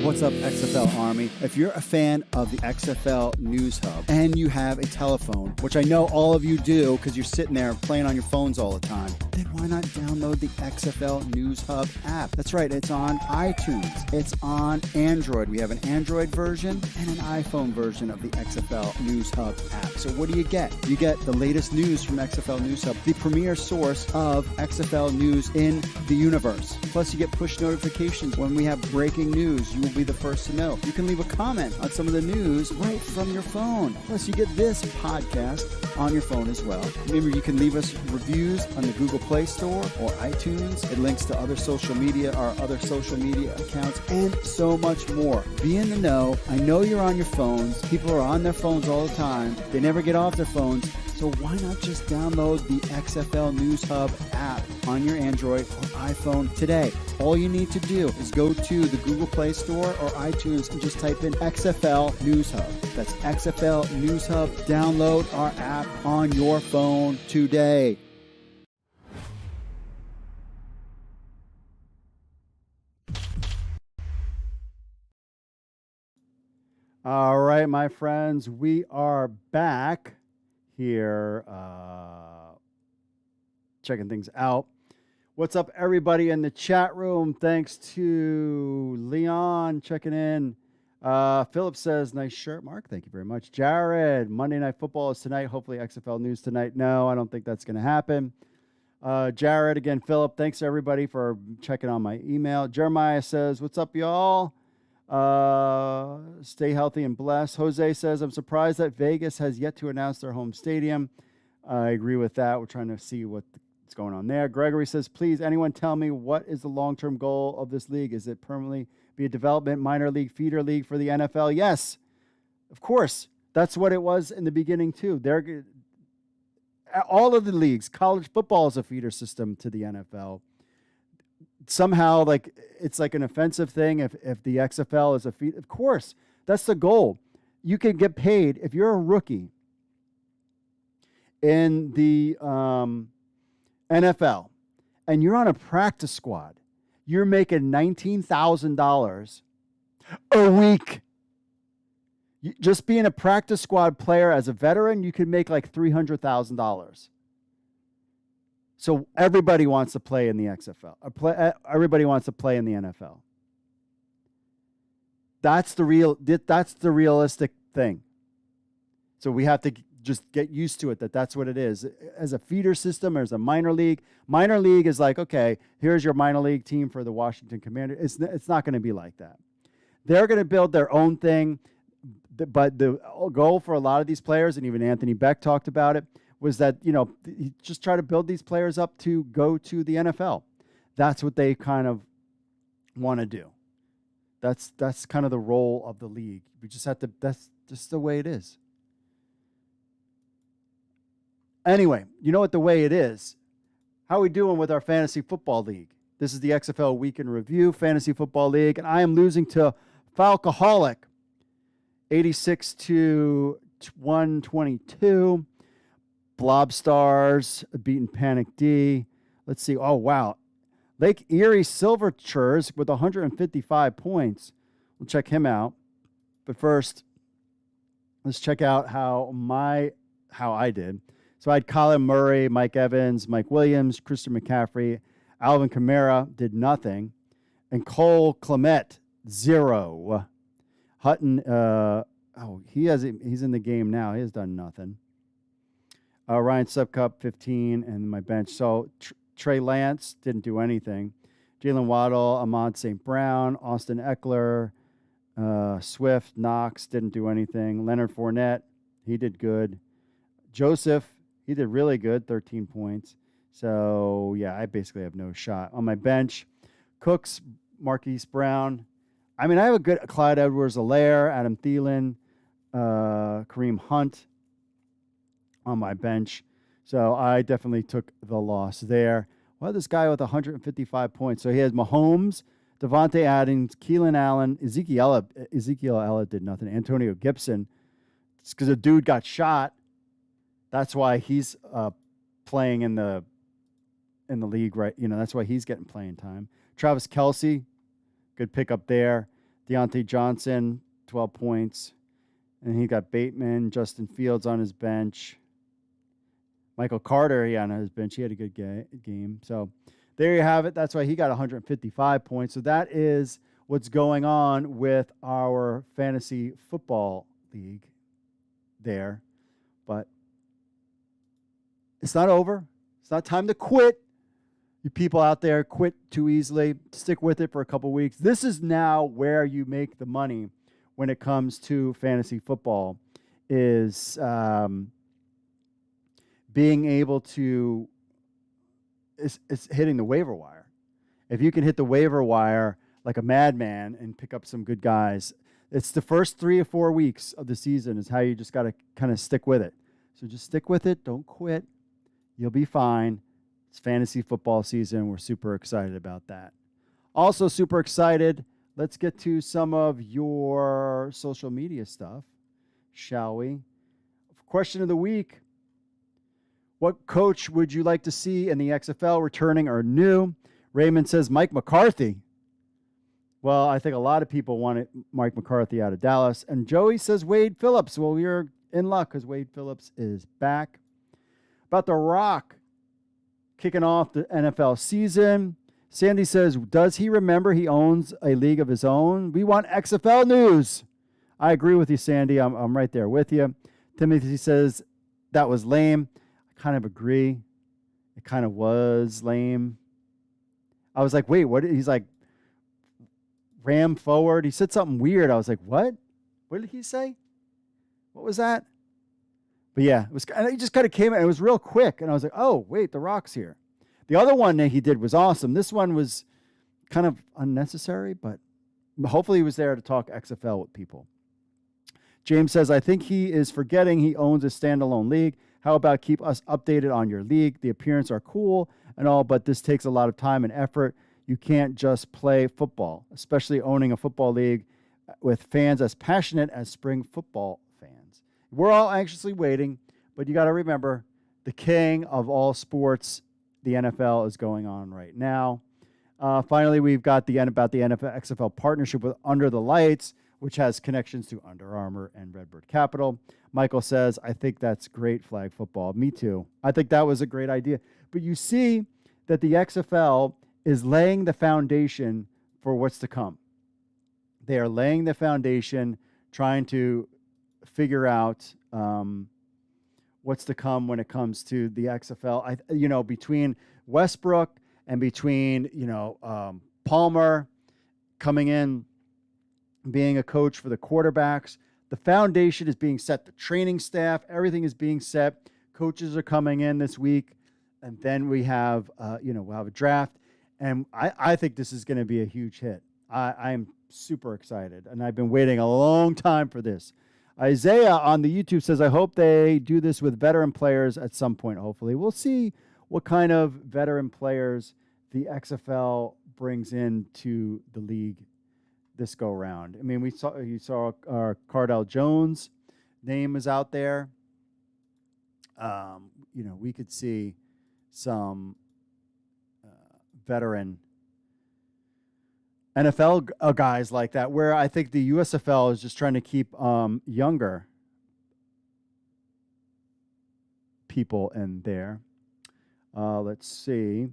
What's up, XFL Army? If you're a fan of the XFL News Hub and you have a telephone, which I know all of you do because you're sitting there playing on your phones all the time, then why not download the XFL News Hub app? That's right, it's on iTunes. It's on Android. We have an Android version and an iPhone version of the XFL News Hub app. So what do you get? You get the latest news from XFL News Hub, the premier source of XFL news in the universe. Plus, you get push notifications when we have breaking news. You will be the first to know. You can leave a comment on some of the news right from your phone. Plus, you get this podcast on your phone as well. Remember, you can leave us reviews on the Google Play Store or iTunes. It links to other social media, our other social media accounts, and so much more. Be in the know. I know you're on your phones. People are on their phones all the time. They never get off their phones. So why not just download the XFL News Hub app? on your Android or iPhone today. All you need to do is go to the Google Play Store or iTunes and just type in XFL News Hub. That's XFL News Hub. Download our app on your phone today. All right, my friends, we are back here checking things out. What's up, everybody in the chat room? Thanks to Leon checking in. Philip says, nice shirt, Mark. Thank you very much. Jared, Monday Night Football is tonight. Hopefully XFL News tonight. No, I don't think that's going to happen. Jared, again, Philip, thanks, everybody, for checking on my email. Jeremiah says, what's up, y'all? Stay healthy and blessed. Jose says, I'm surprised that Vegas has yet to announce their home stadium. I agree with that. We're trying to see what's going on there. Gregory says, please, anyone tell me what is the long-term goal of this league? Is it permanently be a development minor league feeder league for the NFL? Yes, of course. That's what it was in the beginning too. All of the leagues, college football is a feeder system to the NFL. Somehow, like, it's like an offensive thing if the XFL is a feed. Of course, that's the goal. You can get paid if you're a rookie in the NFL and you're on a practice squad. You're making $19,000 a week. Just being a practice squad player as a veteran, you can make like $300,000. So everybody wants to play in the XFL. Everybody wants to play in the NFL. That's the realistic thing. So we have to just get used to it, that's what it is. As a feeder system, as a minor league. Minor league is like, okay, here's your minor league team for the Washington Commanders. It's not going to be like that. They're going to build their own thing. But the goal for a lot of these players, and even Anthony Beck talked about it, was that, you just try to build these players up to go to the NFL. That's what they kind of want to do. That's kind of the role of the league. We just have to, that's just the way it is. Anyway, you know what the way it is. How are we doing with our fantasy football league? This is the XFL Week in Review Fantasy Football League, and I am losing to Falcoholic, 86-122. Blob Stars beating Panic D. Let's see. Oh, wow. Lake Erie Silverchers with 155 points. We'll check him out. But first, let's check out how I did. So I had Colin Murray, Mike Evans, Mike Williams, Christian McCaffrey, Alvin Kamara did nothing, and Cole Clement 0. Hutton, he's in the game now. He has done nothing. Ryan Subcup 15, and my bench. So Trey Lance didn't do anything. Jalen Waddle, Ahmad St. Brown, Austin Eckler, Swift, Knox didn't do anything. Leonard Fournette, he did good. Joseph, he did really good, 13 points. So, yeah, I basically have no shot. On my bench, Cooks, Marquise Brown. I mean, I have a good Clyde Edwards-Helaire, Adam Thielen, Kareem Hunt on my bench. So I definitely took the loss there. Well, this guy with 155 points. So he has Mahomes, Devontae Adams, Keelan Allen, Ezekiel Elliott did nothing. Antonio Gibson. It's because a dude got shot. That's why he's playing in the league, right? That's why he's getting playing time. Travis Kelce, good pickup there. Deontay Johnson, 12 points. And he got Bateman, Justin Fields on his bench. Michael Carter, on his bench. He had a good game. So there you have it. That's why he got 155 points. So that is what's going on with our fantasy football league there. But it's not over. It's not time to quit. You people out there quit too easily. Stick with it for a couple weeks. This is now where you make the money when it comes to fantasy football, is being able to is hitting the waiver wire. If you can hit the waiver wire like a madman and pick up some good guys, it's the first 3 or 4 weeks of the season is how you just got to kind of stick with it. So just stick with it. Don't quit. You'll be fine. It's fantasy football season. We're super excited about that. Also super excited. Let's get to some of your social media stuff, shall we? Question of the week. What coach would you like to see in the XFL, returning or new? Raymond says Mike McCarthy. Well, I think a lot of people wanted Mike McCarthy out of Dallas. And Joey says Wade Phillips. Well, you're in luck because Wade Phillips is back. About The Rock kicking off the NFL season. Sandy says, does he remember he owns a league of his own? We want XFL news. I agree with you, Sandy. I'm right there with you. Timothy says, that was lame. I kind of agree. It kind of was lame. I was like, wait, what? He's like, ram forward. He said something weird. I was like, what? What did he say? What was that? But yeah, it was. And he just kind of came in. It was real quick. And I was like, oh, wait, The Rock's here. The other one that he did was awesome. This one was kind of unnecessary, but hopefully he was there to talk XFL with people. James says, I think he is forgetting he owns a standalone league. How about keep us updated on your league? The appearances are cool and all, but this takes a lot of time and effort. You can't just play football, especially owning a football league with fans as passionate as spring football fans. We're all anxiously waiting, but you got to remember the king of all sports, the NFL, is going on right now. Finally, we've got about the NFL XFL partnership with Under the Lights, which has connections to Under Armour and Redbird Capital. Michael says, I think that's great flag football. Me too. I think that was a great idea. But you see that the XFL is laying the foundation for what's to come. They are laying the foundation, trying to figure out what's to come when it comes to the XFL. Between Westbrook and between, Palmer coming in, being a coach for the quarterbacks, the foundation is being set. The training staff, everything is being set. Coaches are coming in this week, and then we have, we'll have a draft. And I think this is going to be a huge hit. I'm super excited, and I've been waiting a long time for this. Isaiah on the YouTube says, I hope they do this with veteran players at some point, hopefully. We'll see what kind of veteran players the XFL brings into the league this go round. I mean, you saw Cardell Jones' name is out there. We could see some veteran NFL guys like that, where I think the USFL is just trying to keep younger people in there. Let's see.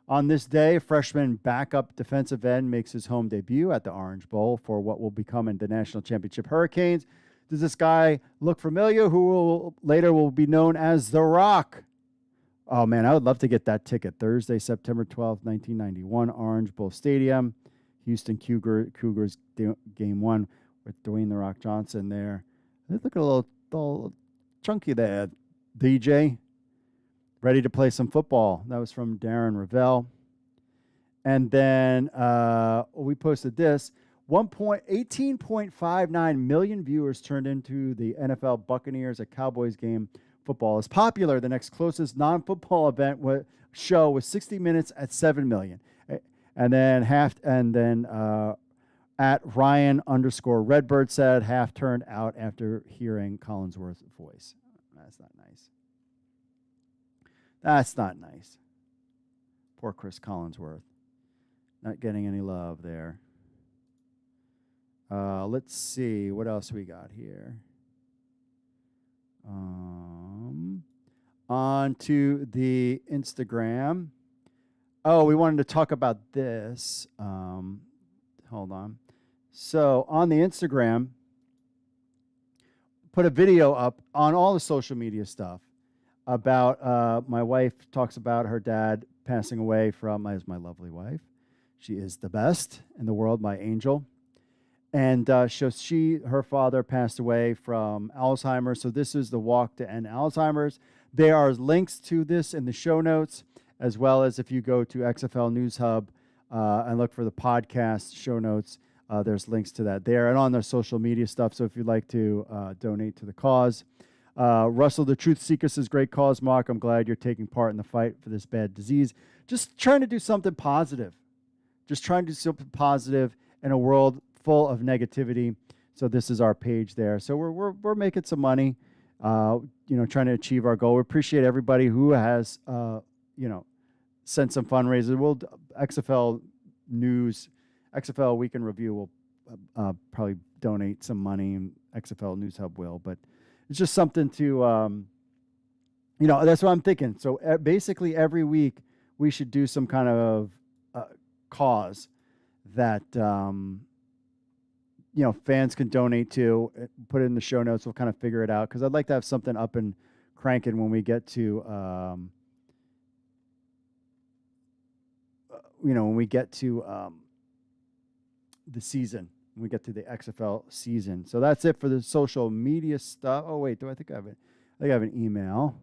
On this day, freshman backup defensive end makes his home debut at the Orange Bowl for what will become the National Championship Hurricanes. Does this guy look familiar? Who later will be known as The Rock? Oh, man, I would love to get that ticket. Thursday, September 12th, 1991, Orange Bowl Stadium. Houston Cougars game 1 with Dwayne The Rock Johnson there. Look at a little chunky there, DJ. Ready to play some football. That was from Darren Ravel. And then we posted this. 18.59 million viewers turned into the NFL Buccaneers at Cowboys game. Football is popular. The next closest non-football event show was 60 Minutes at 7 million. And then at Ryan_Redbird said half turned out after hearing Collinsworth's voice. That's not nice. That's not nice. Poor Chris Collinsworth. Not getting any love there. Let's see. What else we got here? On to the Instagram. Oh, we wanted to talk about this. Hold on. So on the Instagram, put a video up on all the social media stuff about my wife talks about her dad passing away from my lovely wife. She is the best in the world, my angel. And her father passed away from Alzheimer. So this is the walk to end Alzheimer's. There are links to this in the show notes, as well as if you go to XFL News Hub and look for the podcast show notes, there's links to that there and on their social media stuff. So if you'd like to donate to the cause. Russell, the truth seeker says, great cause, Mark. I'm glad you're taking part in the fight for this bad disease. Just trying to do something positive. Just trying to do something positive in a world full of negativity. So this is our page there. So we're making some money, trying to achieve our goal. We appreciate everybody who has, sent some fundraisers. XFL News, XFL Week in Review will probably donate some money, and XFL News Hub will. But it's just something to, that's what I'm thinking. So basically every week we should do some kind of cause that, fans can donate to. Put it in the show notes. We'll kind of figure it out, because I'd like to have something up and cranking when we get to, the season. When we get to the XFL season. So that's it for the social media stuff. Oh wait, I think I have an email.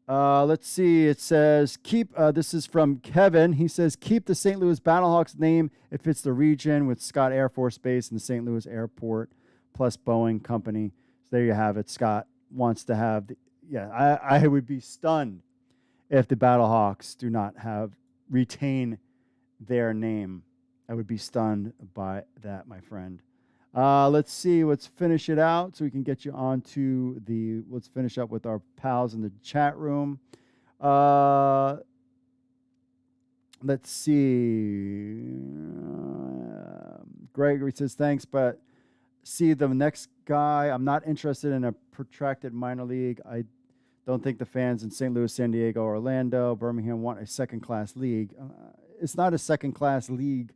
Let's see. It says keep. This is from Kevin. He says keep the St. Louis Battlehawks name. It fits the region with Scott Air Force Base and the St. Louis Airport plus Boeing Company. So there you have it. Scott wants to have. I would be stunned if the Battlehawks do not retain their name. I would be stunned by that, my friend. Let's see. Let's finish it out so we can get you on to let's finish up with our pals in the chat room. Let's see. Gregory says, thanks, but see the next guy. I'm not interested in a protracted minor league. I don't think the fans in St. Louis, San Diego, Orlando, Birmingham want a second-class league. It's not a second-class league.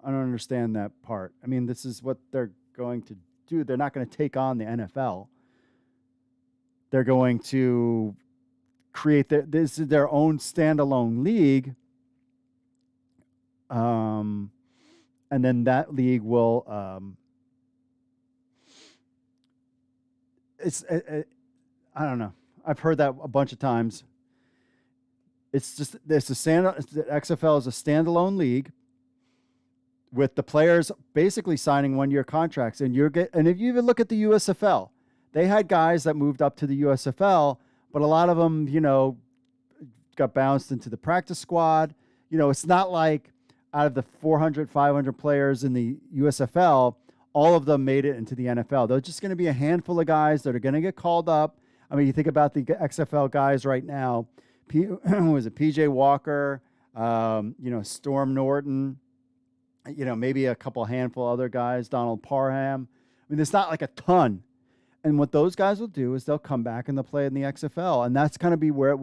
I don't understand that part. I mean, this is what they're going to do. They're not going to take on the NFL. They're going to create this is their own standalone league. And then that league will, I don't know. I've heard that a bunch of times. The XFL is a standalone league, with the players basically signing one-year contracts. And if you even look at the USFL, they had guys that moved up to the USFL, but a lot of them, got bounced into the practice squad. It's not like out of the 400, 500 players in the USFL, all of them made it into the NFL. There's just going to be a handful of guys that are going to get called up. I mean, you think about the XFL guys right now. Was it PJ Walker, Storm Norton, maybe a handful other guys, Donald Parham. I mean, there's not like a ton. And what those guys will do is they'll come back and they'll play in the XFL. And that's going to be where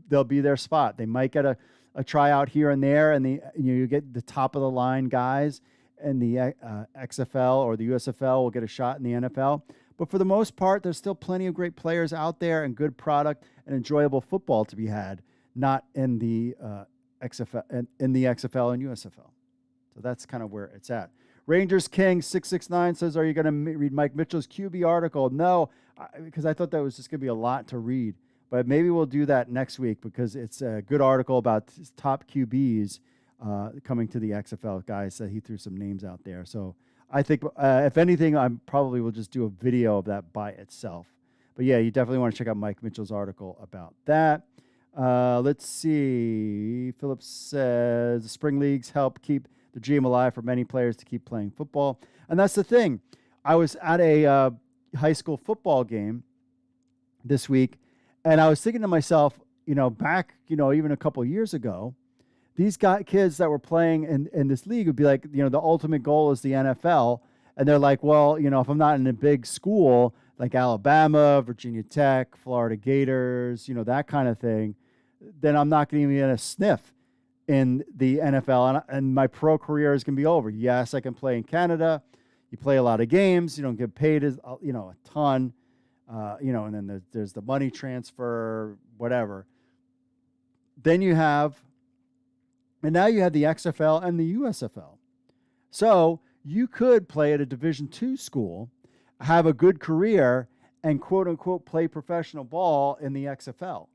they'll be their spot. They might get a tryout here and there, and you get the top of the line guys, and the XFL or the USFL will get a shot in the NFL. But for the most part, there's still plenty of great players out there and good product and enjoyable football to be had, not in the XFL, in the XFL and USFL. So that's kind of where it's at. Rangers King 669 says, are you going to read Mike Mitchell's QB article? No, because I thought that was just going to be a lot to read. But maybe we'll do that next week, because it's a good article about top QBs coming to the XFL. Guys said he threw some names out there. So I think, if anything, I probably will just do a video of that by itself. But yeah, you definitely want to check out Mike Mitchell's article about that. Let's see. Phillips says, the spring leagues help keep the dream alive for many players to keep playing football. And that's the thing. I was at a high school football game this week, and I was thinking to myself, back, even a couple of years ago, these kids that were playing in this league would be like, the ultimate goal is the NFL. And they're like, well, if I'm not in a big school like Alabama, Virginia Tech, Florida Gators, that kind of thing, then I'm not going to even get a sniff in the NFL, and my pro career is going to be over. Yes, I can play in Canada. You play a lot of games. You don't get paid a ton, and then there's the money transfer, whatever. Then you have, and now you have the XFL and the USFL. So you could play at a Division II school, have a good career, and quote unquote play professional ball in the XFL.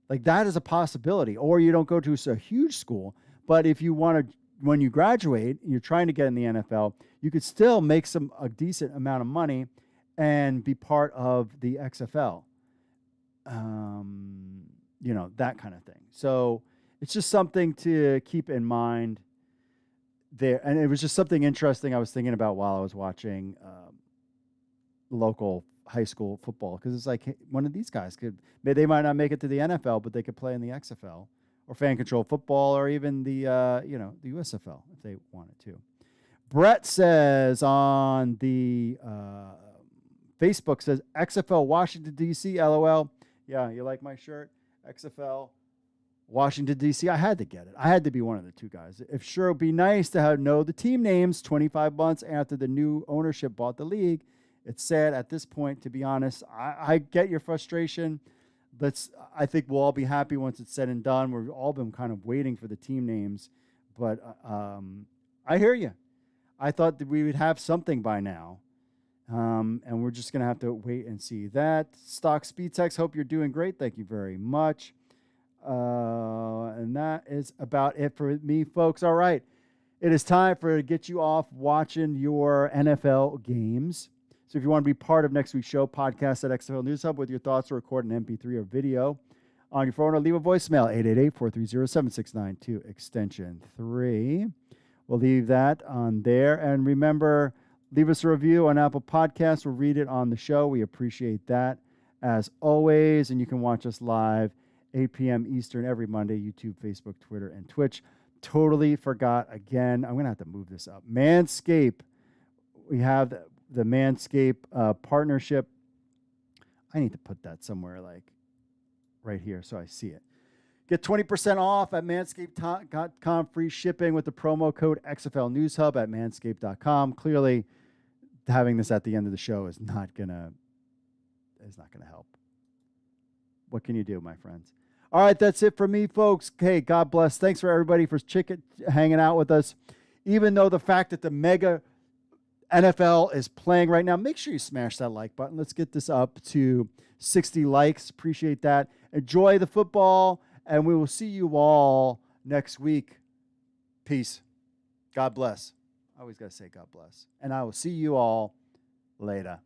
Like, that is a possibility. Or you don't go to a huge school, but if you want to, when you graduate, you're trying to get in the NFL, you could still make a decent amount of money and be part of the XFL. That kind of thing. So it's just something to keep in mind there. And it was just something interesting I was thinking about while I was watching local high school football, because it's like, hey, one of these guys they might not make it to the NFL, but they could play in the XFL or fan control football, or even the the USFL if they wanted to. Brett says on the Facebook, says XFL Washington D.C. LOL. Yeah, you like my shirt? XFL Washington D.C. I had to get it. I had to be one of the two guys. If sure, it'd be nice to know the team names 25 months after the new ownership bought the league. It's sad at this point, to be honest. I get your frustration. I think we'll all be happy once it's said and done. We've all been kind of waiting for the team names, but I hear you. I thought that we would have something by now, and we're just going to have to wait and see that. Stock Speed Text, hope you're doing great. Thank you very much. And that is about it for me, folks. All right. It is time to get you off watching your NFL games. So if you want to be part of next week's show, podcast at XFL News Hub with your thoughts, or record an MP3 or video on your phone, or leave a voicemail, 888-430-7692, extension 3. We'll leave that on there. And remember, leave us a review on Apple Podcasts. We'll read it on the show. We appreciate that, as always. And you can watch us live 8 p.m. Eastern every Monday, YouTube, Facebook, Twitter, and Twitch. Totally forgot again. I'm going to have to move this up. Manscaped. We have the Manscaped partnership. I need to put that somewhere, like right here, so I see it. Get 20% off at manscaped.com, free shipping with the promo code XFL News Hub at manscaped.com. Clearly, having this at the end of the show is not gonna help. What can you do, my friends? All right, that's it for me, folks. Hey, God bless. Thanks for everybody for hanging out with us. Even though the fact that the mega NFL is playing right now, make sure you smash that like button. Let's get this up to 60 likes. Appreciate that. Enjoy the football, and we will see you all next week. Peace. God bless. I always got to say God bless. And I will see you all later.